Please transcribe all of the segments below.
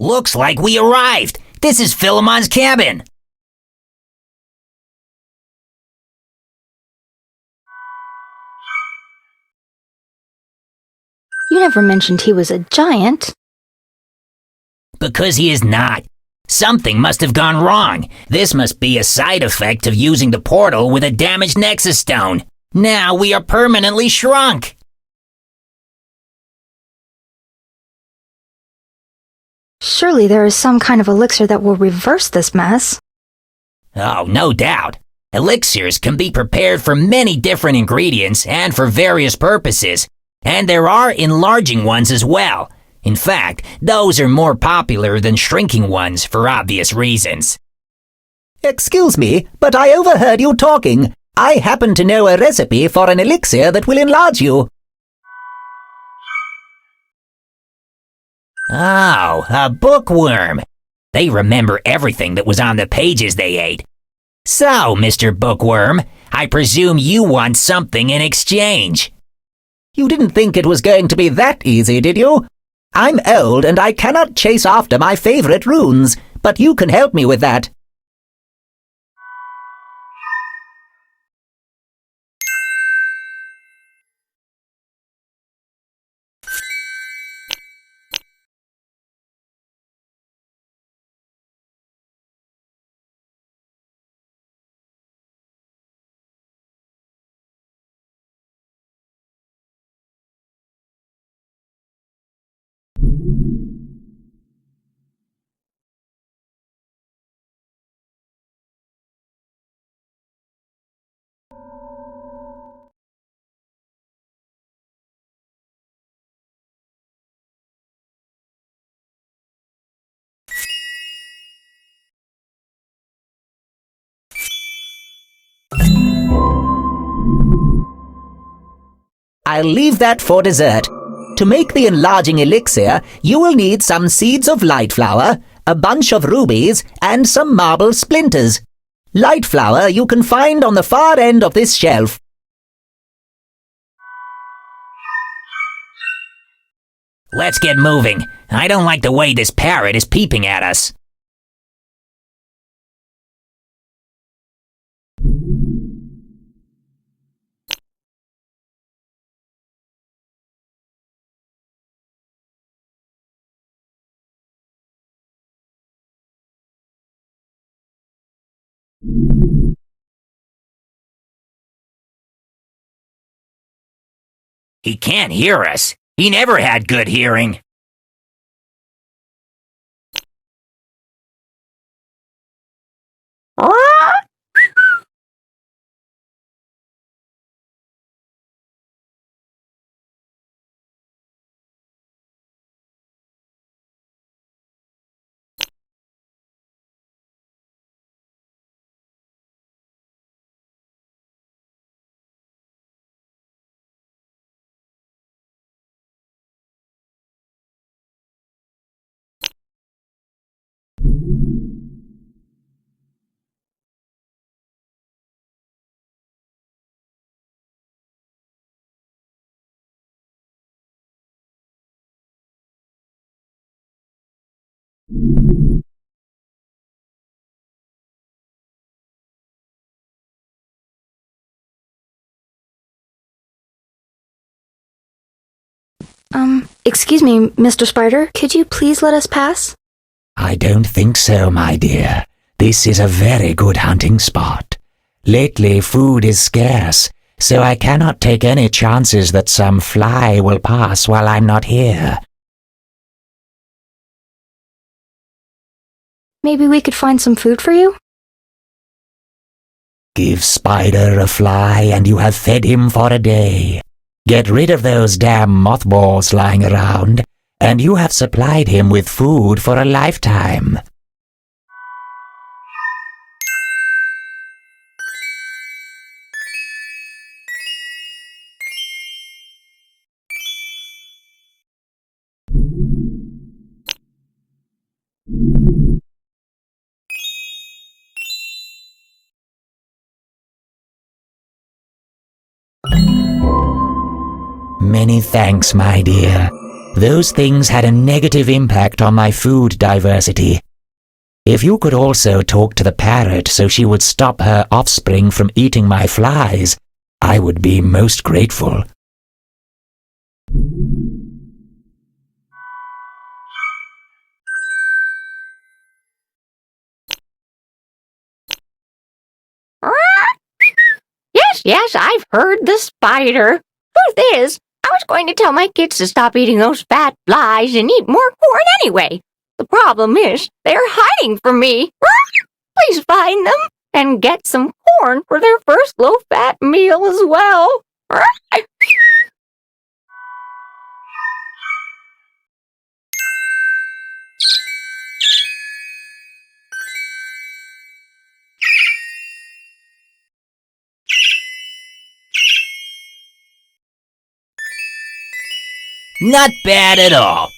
Looks like we arrived. This is Philemon's cabin. You never mentioned he was a giant. Because he is not. Something must have gone wrong. This must be a side effect of using the portal with a damaged Nexus Stone. Now we are permanently shrunk. Surely there is some kind of elixir that will reverse this mess. Oh, no doubt. Elixirs can be prepared from many different ingredients and for various purposes. And there are enlarging ones as well. In fact, those are more popular than shrinking ones for obvious reasons. Excuse me, but I overheard you talking. I happen to know a recipe for an elixir that will enlarge you. Oh, a bookworm. They remember everything that was on the pages they ate. So, Mr. Bookworm, I presume you want something in exchange. You didn't think it was going to be that easy, did you? I'm old and I cannot chase after my favorite runes, but you can help me with that. I'll leave that for dessert. To make the enlarging elixir, you will need some seeds of light flower, a bunch of rubies, and some marble splinters. Light flower you can find on the far end of this shelf. Let's get moving. I don't like the way this parrot is peeping at us. He can't hear us. He never had good hearing. Excuse me, Mr. Spider, could you please let us pass? I don't think so, my dear. This is a very good hunting spot. Lately, food is scarce, so I cannot take any chances that some fly will pass while I'm not here. Maybe we could find some food for you? Give Spider a fly and you have fed him for a day. Get rid of those damn mothballs lying around, and you have supplied him with food for a lifetime. Many thanks, my dear. Those things had a negative impact on my food diversity. If you could also talk to the parrot so she would stop her offspring from eating my flies, I would be most grateful. Yes, I've heard the spider. Truth is, I was going to tell my kids to stop eating those fat flies and eat more corn anyway. The problem is, they're hiding from me. Please find them and get some corn for their first low-fat meal as well. Not bad at all.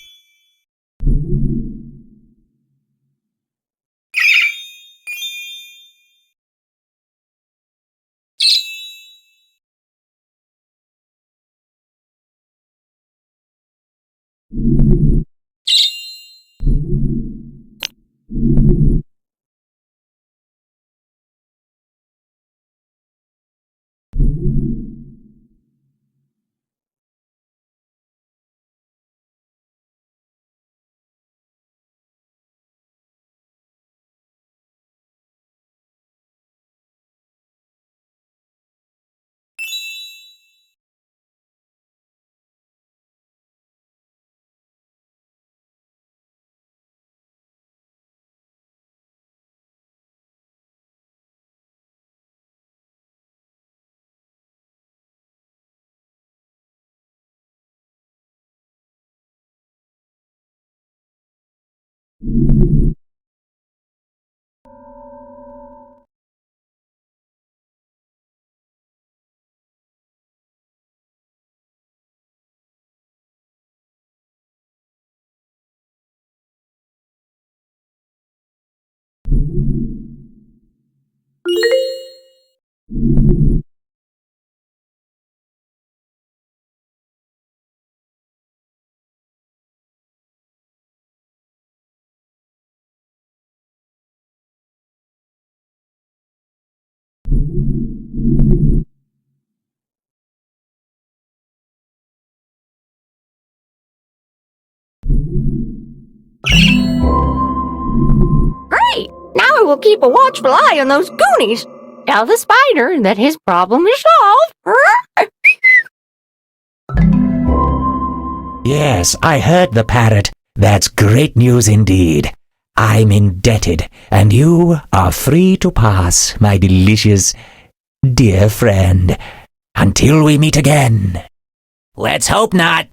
Great! Now I will keep a watchful eye on those Goonies. Tell the spider that his problem is solved. Yes, I heard the parrot. That's great news indeed. I'm indebted, and you are free to pass, my delicious, dear friend. Until we meet again. Let's hope not.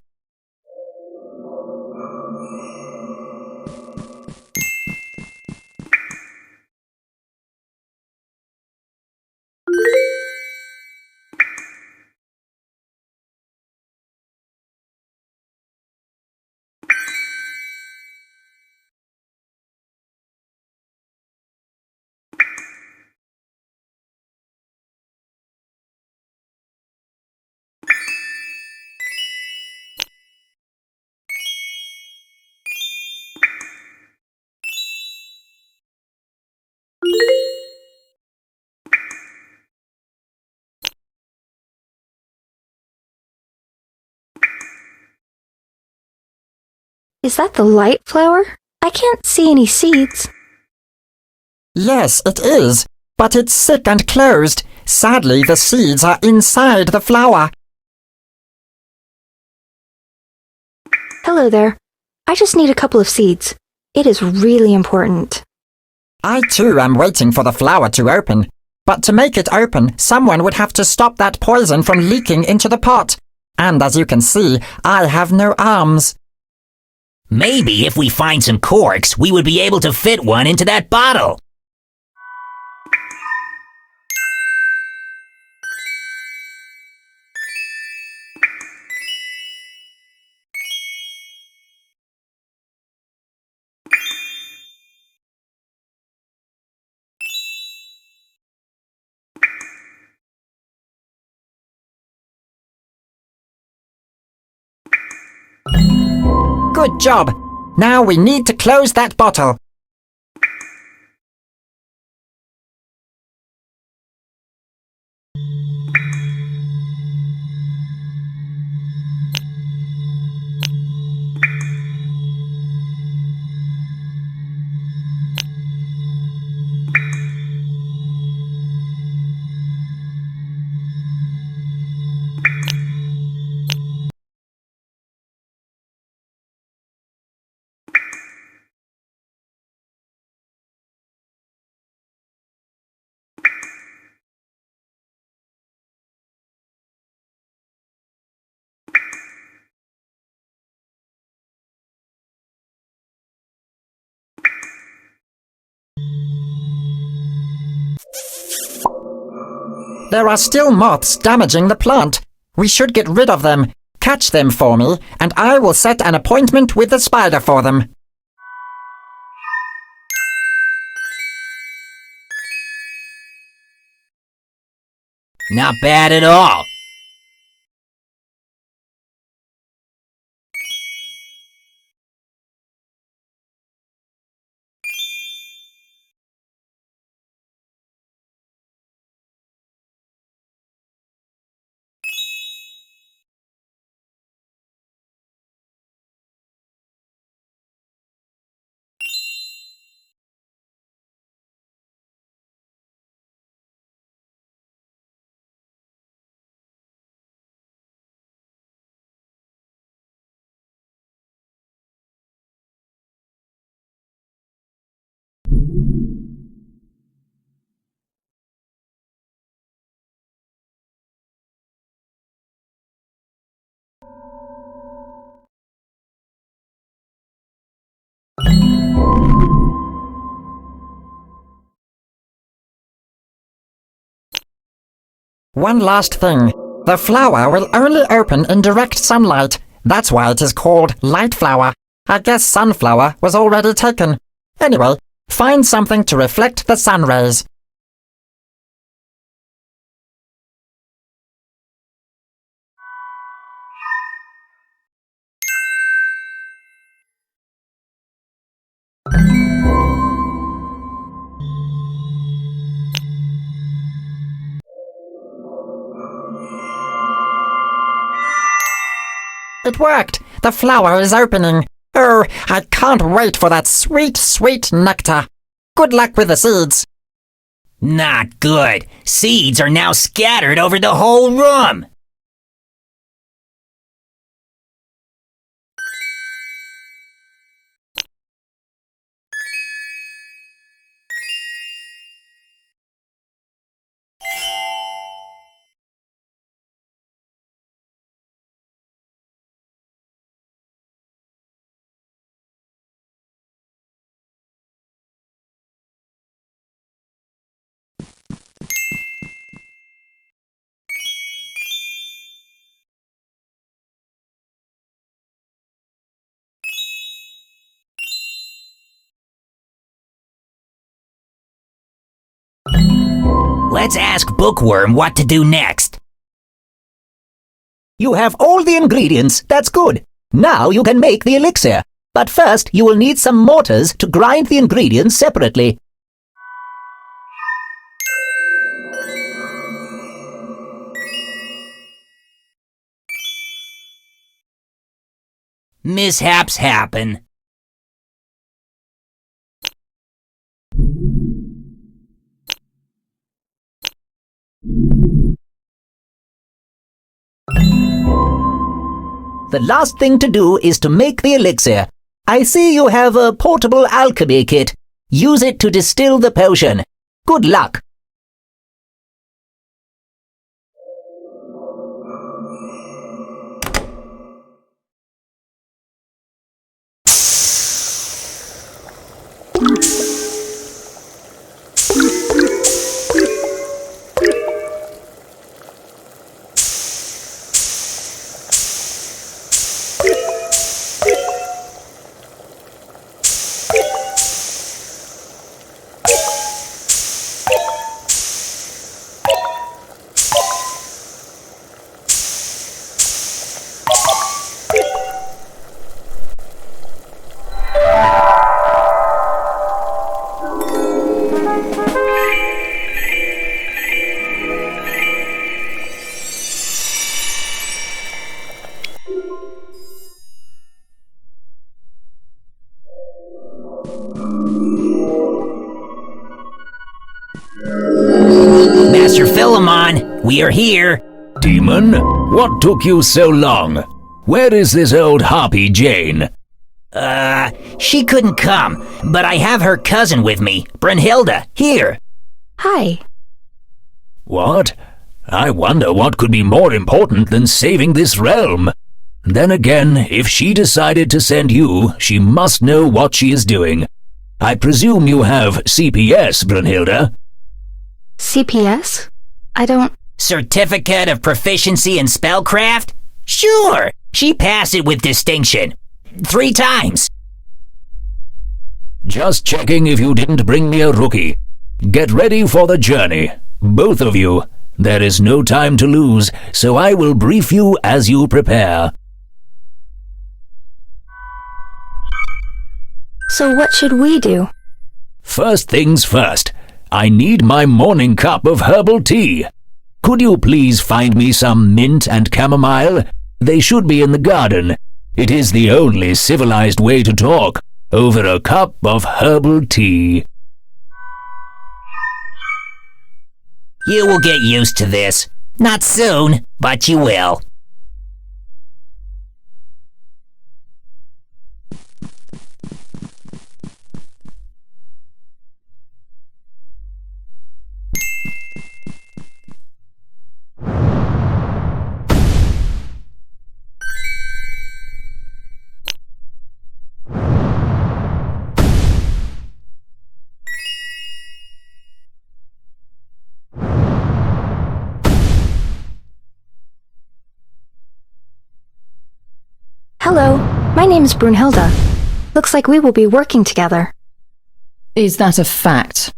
Is that the light flower? I can't see any seeds. Yes, it is, but it's sick and closed. Sadly, the seeds are inside the flower. Hello there. I just need a couple of seeds. It is really important. I too am waiting for the flower to open. But to make it open, someone would have to stop that poison from leaking into the pot. And as you can see, I have no arms. Maybe if we find some corks, we would be able to fit one into that bottle. Good job. Now we need to close that bottle. There are still moths damaging the plant. We should get rid of them. Catch them for me, and I will set an appointment with the spider for them. Not bad at all. One last thing. The flower will only open in direct sunlight. That's why it is called light flower. I guess sunflower was already taken. Anyway, find something to reflect the sun rays. It worked! The flower is opening. Oh, I can't wait for that sweet, sweet nectar. Good luck with the seeds. Not good. Seeds are now scattered over the whole room. Let's ask Bookworm what to do next. You have all the ingredients, that's good. Now you can make the elixir. But first you will need some mortars to grind the ingredients separately. Mishaps happen. The last thing to do is to make the elixir. I see you have a portable alchemy kit. Use it to distill the potion. Good luck. Professor Philemon, we are here. Demon, what took you so long? Where is this old harpy Jane? She couldn't come, but I have her cousin with me, Brunhilda, here. Hi. What? I wonder what could be more important than saving this realm. Then again, if she decided to send you, she must know what she is doing. I presume you have CPS, Brunhilda? CPS? I don't... Certificate of Proficiency in Spellcraft? Sure, she passed it with distinction. 3 times. Just checking if you didn't bring me a rookie. Get ready for the journey, both of you. There is no time to lose, so I will brief you as you prepare. So what should we do? First things first, I need my morning cup of herbal tea. Could you please find me some mint and chamomile? They should be in the garden. It is the only civilized way to talk, over a cup of herbal tea. You will get used to this. Not soon, but you will. Hello, my name's Brunhilda. Looks like we will be working together. Is that a fact?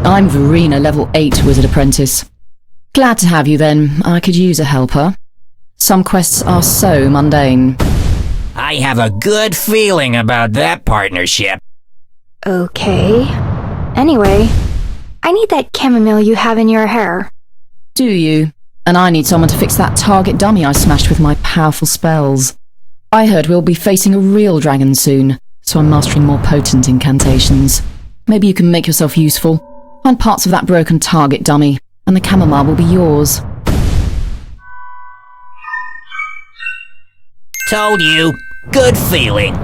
I'm Verena, level 8 wizard apprentice. Glad to have you then. I could use a helper. Some quests are so mundane. I have a good feeling about that partnership. Okay. Anyway, I need that chamomile you have in your hair. Do you? And I need someone to fix that target dummy I smashed with my powerful spells. I heard we'll be facing a real dragon soon, so I'm mastering more potent incantations. Maybe you can make yourself useful. Find parts of that broken target dummy, and the chamomile will be yours. Told you. Good feeling.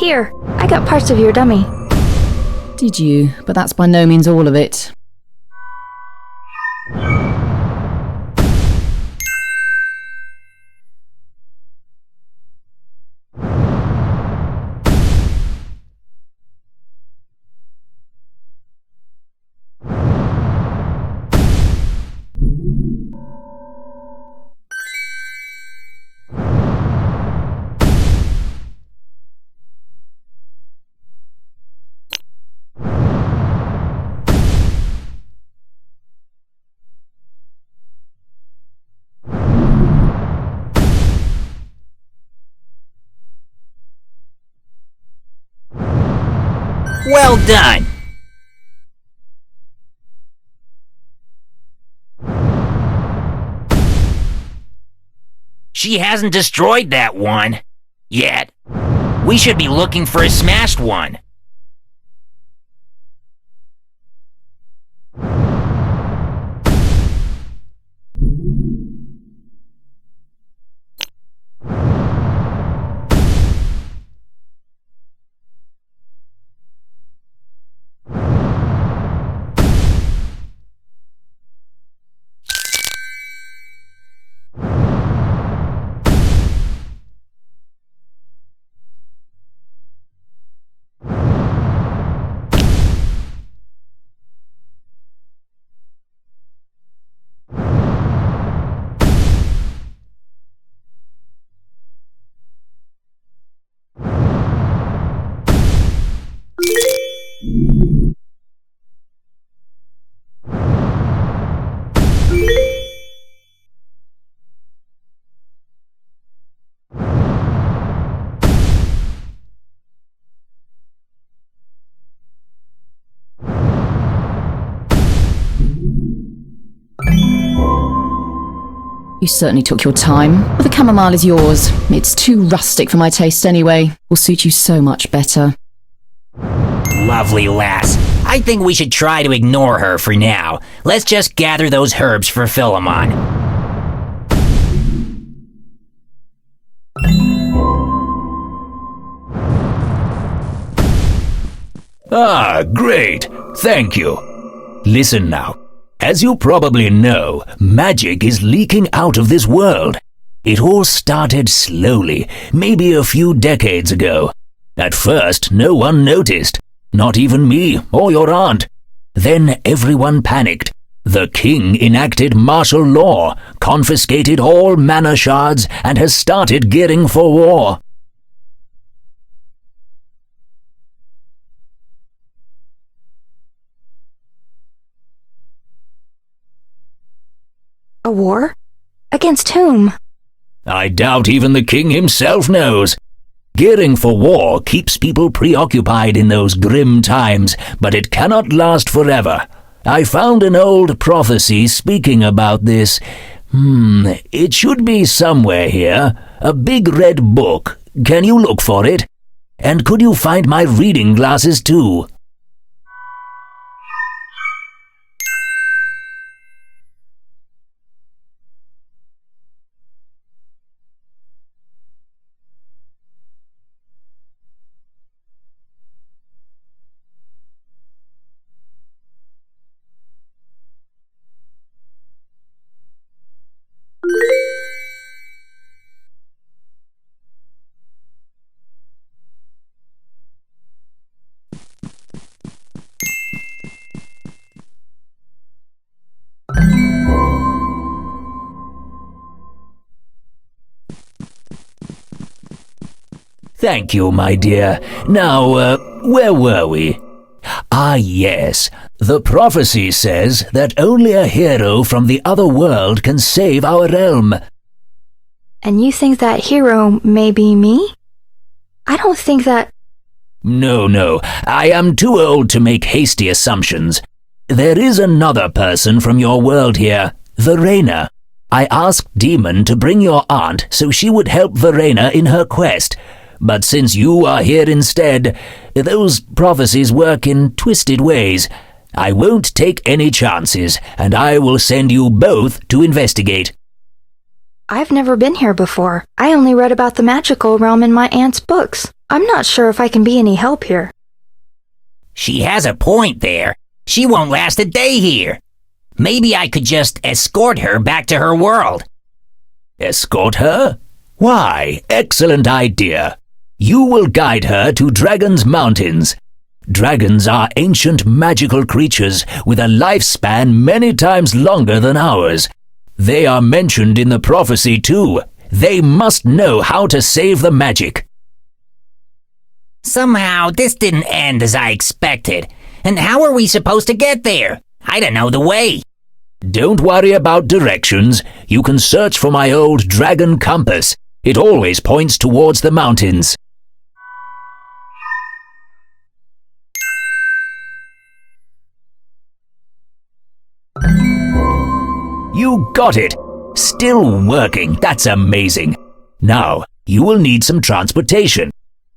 Here, I got parts of your dummy. Did you? But that's by no means all of it. Well done. She hasn't destroyed that one. Yet. We should be looking for a smashed one. You certainly took your time, but the chamomile is yours. It's too rustic for my taste anyway. Will suit you so much better. Lovely lass. I think we should try to ignore her for now. Let's just gather those herbs for Philemon. Ah, great. Thank you. Listen now. As you probably know, magic is leaking out of this world. It all started slowly, maybe a few decades ago. At first, no one noticed. Not even me or your aunt. Then everyone panicked. The king enacted martial law, confiscated all mana shards, and has started gearing for war. A war? Against whom? I doubt even the king himself knows. Gearing for war keeps people preoccupied in those grim times, but it cannot last forever. I found an old prophecy speaking about this. It should be somewhere here. A big red book. Can you look for it? And could you find my reading glasses too? Thank you, my dear. Now, where were we? Ah, yes. The prophecy says that only a hero from the other world can save our realm. And you think that hero may be me? I don't think that... No. I am too old to make hasty assumptions. There is another person from your world here, Verena. I asked Demon to bring your aunt so she would help Verena in her quest. But since you are here instead, those prophecies work in twisted ways. I won't take any chances, and I will send you both to investigate. I've never been here before. I only read about the magical realm in my aunt's books. I'm not sure if I can be any help here. She has a point there. She won't last a day here. Maybe I could just escort her back to her world. Escort her? Why, excellent idea. You will guide her to Dragon's Mountains. Dragons are ancient magical creatures with a lifespan many times longer than ours. They are mentioned in the prophecy too. They must know how to save the magic. Somehow, this didn't end as I expected. And how are we supposed to get there? I don't know the way. Don't worry about directions. You can search for my old dragon compass. It always points towards the mountains. You got it! Still working, that's amazing. Now, you will need some transportation.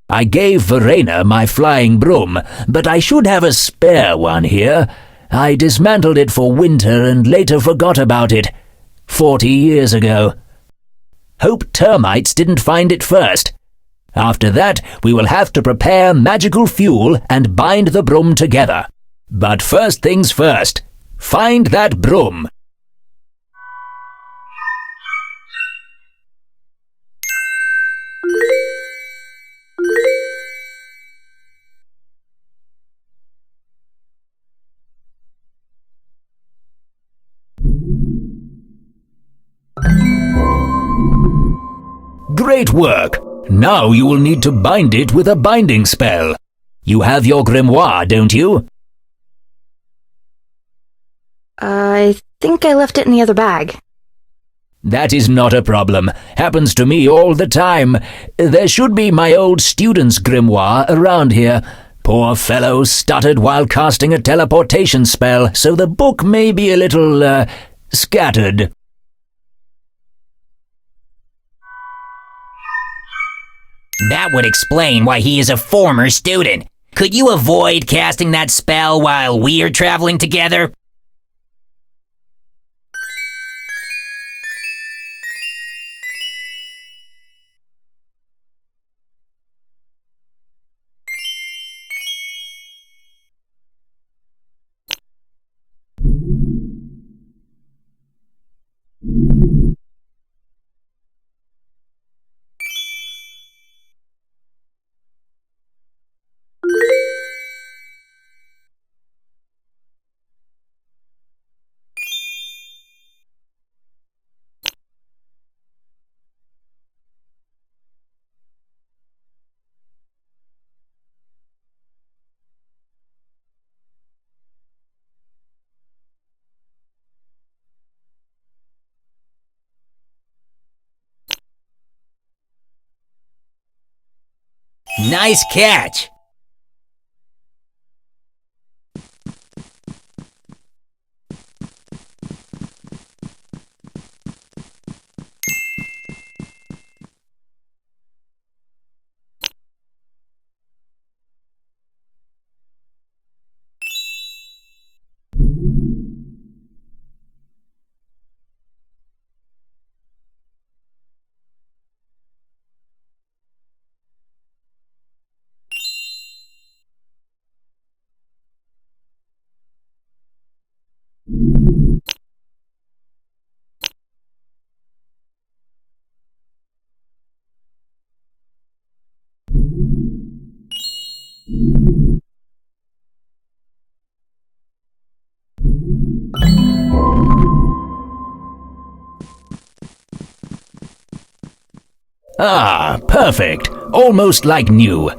I gave Verena my flying broom, but I should have a spare one here. I dismantled it for winter and later forgot about it. 40 years ago. Hope termites didn't find it first. After that, we will have to prepare magical fuel and bind the broom together. But first things first, find that broom. Great work! Now you will need to bind it with a binding spell. You have your grimoire, don't you? I think I left it in the other bag. That is not a problem. Happens to me all the time. There should be my old student's grimoire around here. Poor fellow stuttered while casting a teleportation spell, so the book may be a little, scattered. That would explain why he is a former student. Could you avoid casting that spell while we're traveling together? Nice catch! Ah, perfect. Almost like new.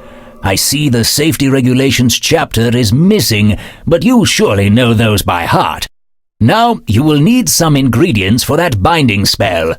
I see the safety regulations chapter is missing, but you surely know those by heart. Now you will need some ingredients for that binding spell.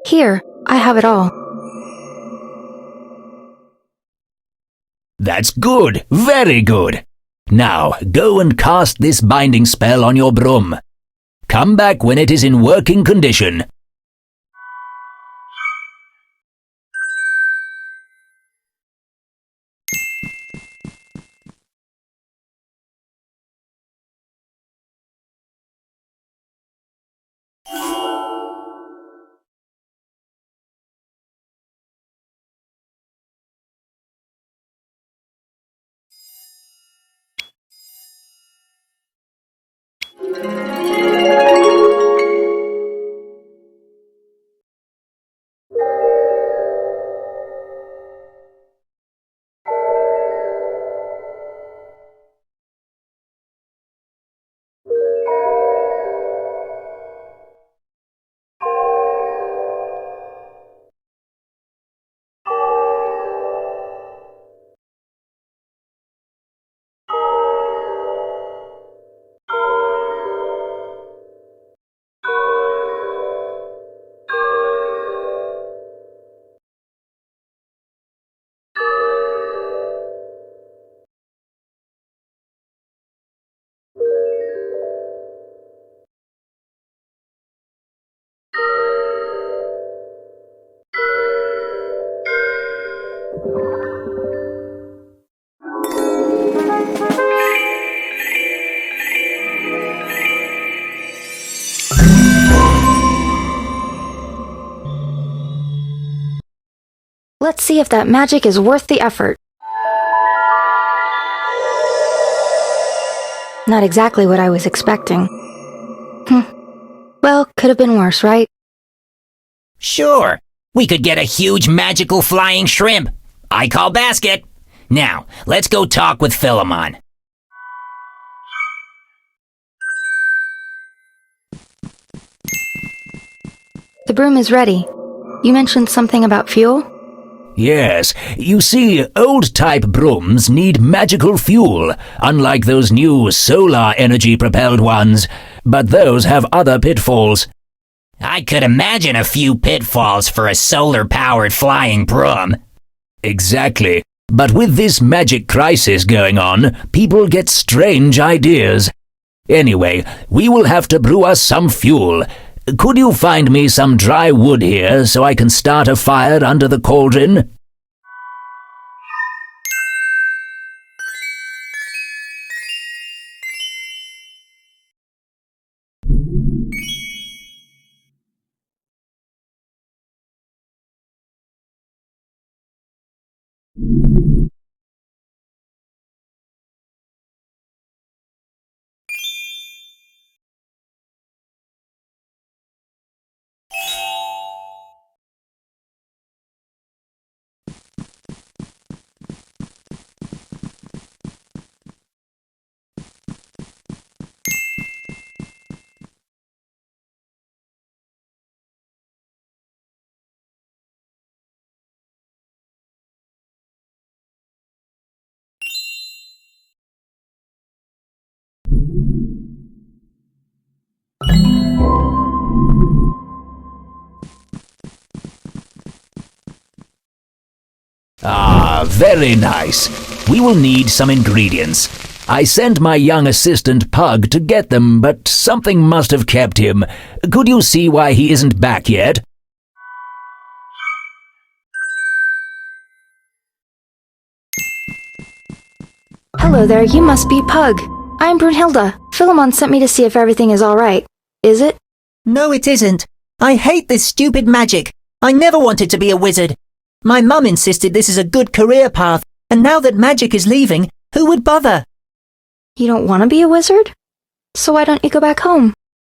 Here, I have it all. That's good, very good. Now, go and cast this binding spell on your broom. Come back when it is in working condition. Let's see if that magic is worth the effort. Not exactly what I was expecting. Well, could have been worse, right? Sure, we could get a huge magical flying shrimp. I call basket. Now, let's go talk with Philemon. The broom is ready. You mentioned something about fuel? Yes, you see, old-type brooms need magical fuel, unlike those new solar energy-propelled ones, but those have other pitfalls. I could imagine a few pitfalls for a solar-powered flying broom. Exactly, but with this magic crisis going on, people get strange ideas. Anyway, we will have to brew us some fuel. Could you find me some dry wood here so I can start a fire under the cauldron? Ah, very nice. We will need some ingredients. I sent my young assistant Pug to get them, but something must have kept him. Could you see why he isn't back yet? Hello there, you must be Pug. I'm Brunhilda. Philemon sent me to see if everything is alright. Is it? No, it isn't. I hate this stupid magic. I never wanted to be a wizard. My mum insisted this is a good career path, and now that magic is leaving, who would bother? You don't want to be a wizard? So why don't you go back home?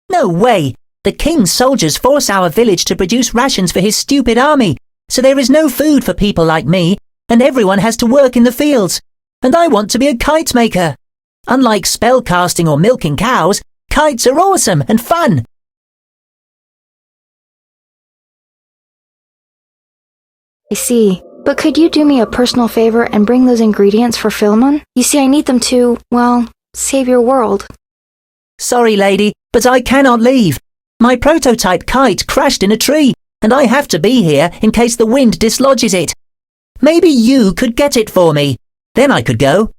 No way! The king's soldiers force our village to produce rations for his stupid army, so there is no food for people like me, and everyone has to work in the fields. And I want to be a kite maker. Unlike spell casting or milking cows, kites are awesome and fun. I see. But could you do me a personal favor and bring those ingredients for Philemon? You see, I need them to, well, save your world. Sorry, lady, but I cannot leave. My prototype kite crashed in a tree, and I have to be here in case the wind dislodges it. Maybe you could get it for me. Then I could go.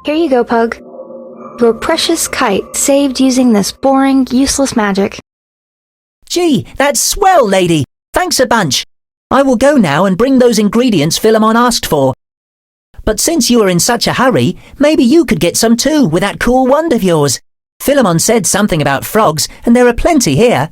Here you go, Pug. Your precious kite, saved using this boring, useless magic. Gee, that's swell, lady. Thanks a bunch. I will go now and bring those ingredients Philemon asked for. But since you are in such a hurry, maybe you could get some too with that cool wand of yours. Philemon said something about frogs, and there are plenty here.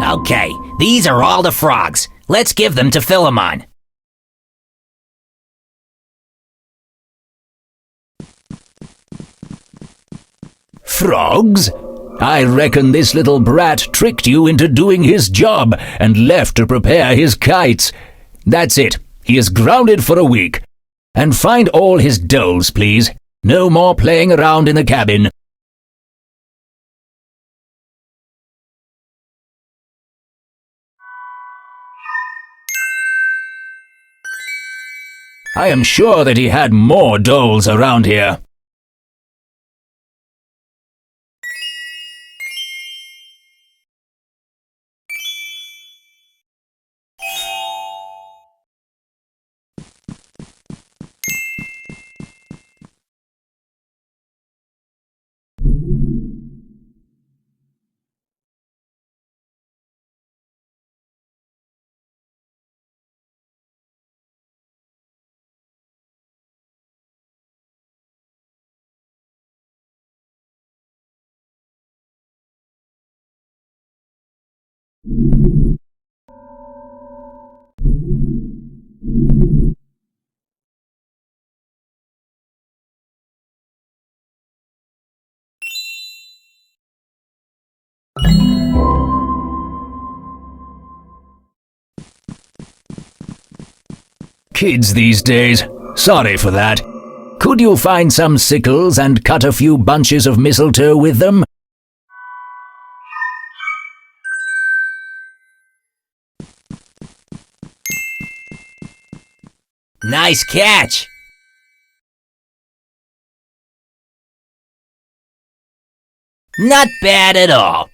Okay, these are all the frogs. Let's give them to Philemon. Frogs? I reckon this little brat tricked you into doing his job and left to prepare his kites. That's it. He is grounded for a week. And find all his dolls, please. No more playing around in the cabin. I am sure that he had more dolls around here. Kids these days. Sorry for that. Could you find some sickles and cut a few bunches of mistletoe with them? Nice catch! Not bad at all.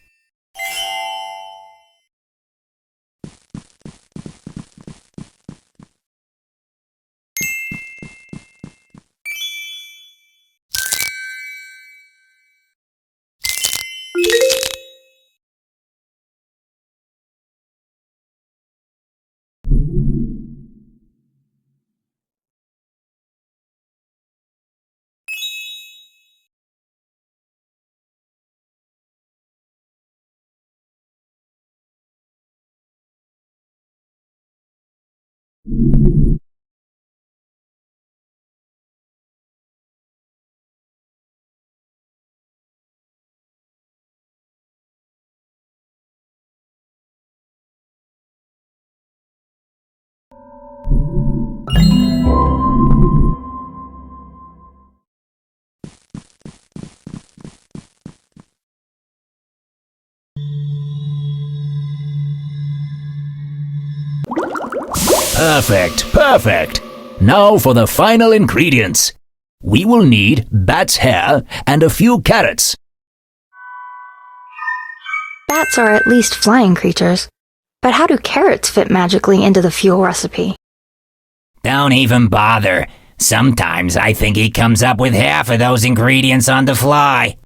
Perfect, perfect. Now for the final ingredients. We will need bat's hair and a few carrots. Bats are at least flying creatures. But how do carrots fit magically into the fuel recipe? Don't even bother. Sometimes I think he comes up with half of those ingredients on the fly.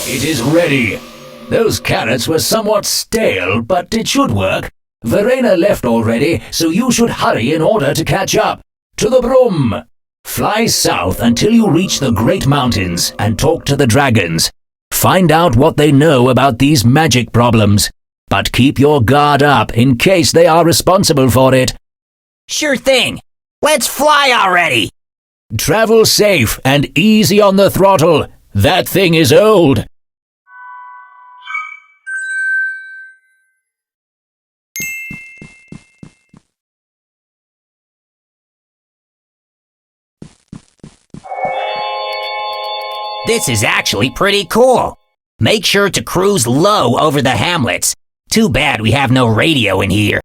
It is ready. Those carrots were somewhat stale, but it should work. Verena left already, so you should hurry in order to catch up. To the broom! Fly south until you reach the Great Mountains and talk to the dragons. Find out what they know about these magic problems. But keep your guard up in case they are responsible for it. Sure thing. Let's fly already. Travel safe and easy on the throttle. That thing is old. This is actually pretty cool. Make sure to cruise low over the hamlets. Too bad we have no radio in here.